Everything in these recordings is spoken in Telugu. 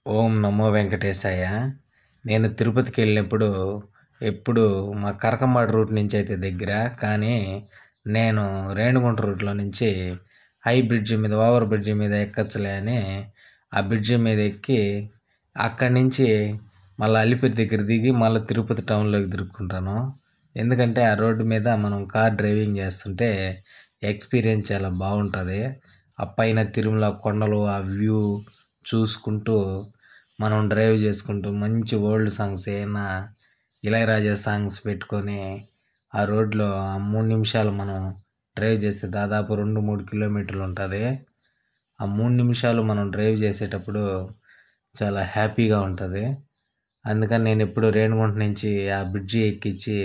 ఓం నమో వెంకటేశాయ. నేను తిరుపతికెళ్ళినప్పుడు ఎప్పుడు మా కరకంబాడు రూట్ నుంచయితే దగ్గర. కానీ నేను రేణిగుంట రూట్‌లో నుంచి హై బ్రిడ్జి మీద, ఓవర్ బ్రిడ్జి మీద ఎక్కొచ్చులే అని ఆ బ్రిడ్జి మీద ఎక్కి అక్కడి నుంచి మళ్ళా అలిపిరి దగ్గర దిగి మళ్ళా తిరుపతి టౌన్‌లోకి తిరుక్కుంటాను. ఎందుకంటే ఆ రోడ్డు మీద మనం కార్ డ్రైవింగ్ చేస్తుంటే ఎక్స్‌పీరియన్స్ చాలా బావుంటది. ఆ పైన తిరుమల కొండలు, ఆ వ్యూ చూసుకుంటూ మనం డ్రైవ్ చేసుకుంటూ మంచి ఓల్డ్ సాంగ్స్ ఏయన్నా ఇళయరాజా సాంగ్స్ పెట్టుకొని ఆ రోడ్లో ఆ 3 నిమిషాలు మనం డ్రైవ్ చేస్తే దాదాపు 2, 3 కిలోమీటర్లు ఉంటుంది. ఆ 3 నిమిషాలు మనం డ్రైవ్ చేసేటప్పుడు చాలా హ్యాపీగా ఉంటుంది. అందుకని నేను ఎప్పుడు రేణిగుంట నుంచి ఆ బ్రిడ్జి ఎక్కించి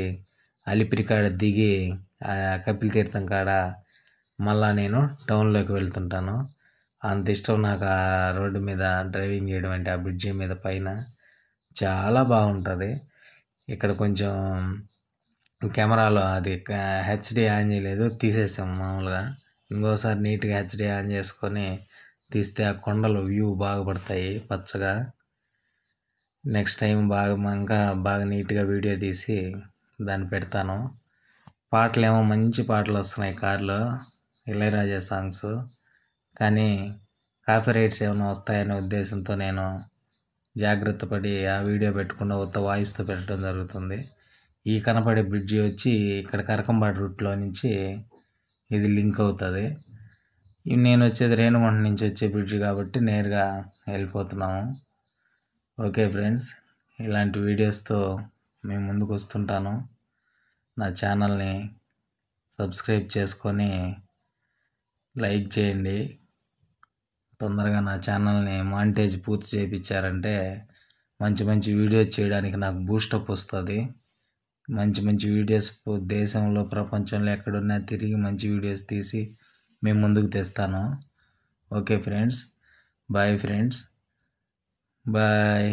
అలిపిరి కాడ దిగి ఆ కపిల తీర్థం కాడ మళ్ళా నేను టౌన్లోకి వెళ్తుంటాను. అంత ఇష్టం నాకు ఆ రోడ్డు మీద డ్రైవింగ్ చేయడం అంటే, ఆ బ్రిడ్జి మీద పైన చాలా బాగుంటుంది. ఇక్కడ కొంచెం కెమెరాలో అది హెచ్డి ఆన్ చేయలేదు, తీసేసాం మామూలుగా. ఇంకోసారి నీట్గా హెచ్డి ఆన్ చేసుకొని తీస్తే ఆ కొండలు వ్యూ బాగా పడతాయి పచ్చగా. నెక్స్ట్ టైం ఇంకా బాగా నీట్గా వీడియో తీసి దాన్ని పెడతాను. పాటలేమో మంచి పాటలు వస్తున్నాయి కార్లో, ఇళయరాజా సాంగ్స్. కానీ కాపీరైట్స్ ఏమైనా వస్తాయనే ఉద్దేశంతో నేను జాగ్రత్త పడి ఆ వీడియో పెట్టకుండా ఉత్త వాయిస్తో పెట్టడం జరుగుతుంది. ఈ కనపడే బ్రిడ్జి వచ్చి ఇక్కడ కరకంబాడు రూట్లో నుంచి ఇది లింక్ అవుతుంది. నేను వచ్చేది రేణిగుంట నుంచి వచ్చే బ్రిడ్జి కాబట్టి నేరుగా వెళ్ళిపోతున్నాము. ఓకే ఫ్రెండ్స్, ఇలాంటి వీడియోస్తో మేము ముందుకు వస్తుంటాను. నా ఛానల్ని సబ్స్క్రైబ్ చేసుకొని లైక్ చేయండి. తొందరగా నా ఛానల్ని మానిటైజ్ పూర్తి చేయించారంటే మంచి మంచి వీడియోస్ చేయడానికి నాకు బూస్టప్ వస్తుంది. మంచి మంచి వీడియోస్ దేశంలో, ప్రపంచంలో ఎక్కడున్నా తిరిగి మంచి వీడియోస్ తీసి మేము ముందుకు తెస్తాను. Okay friends, bye friends, bye.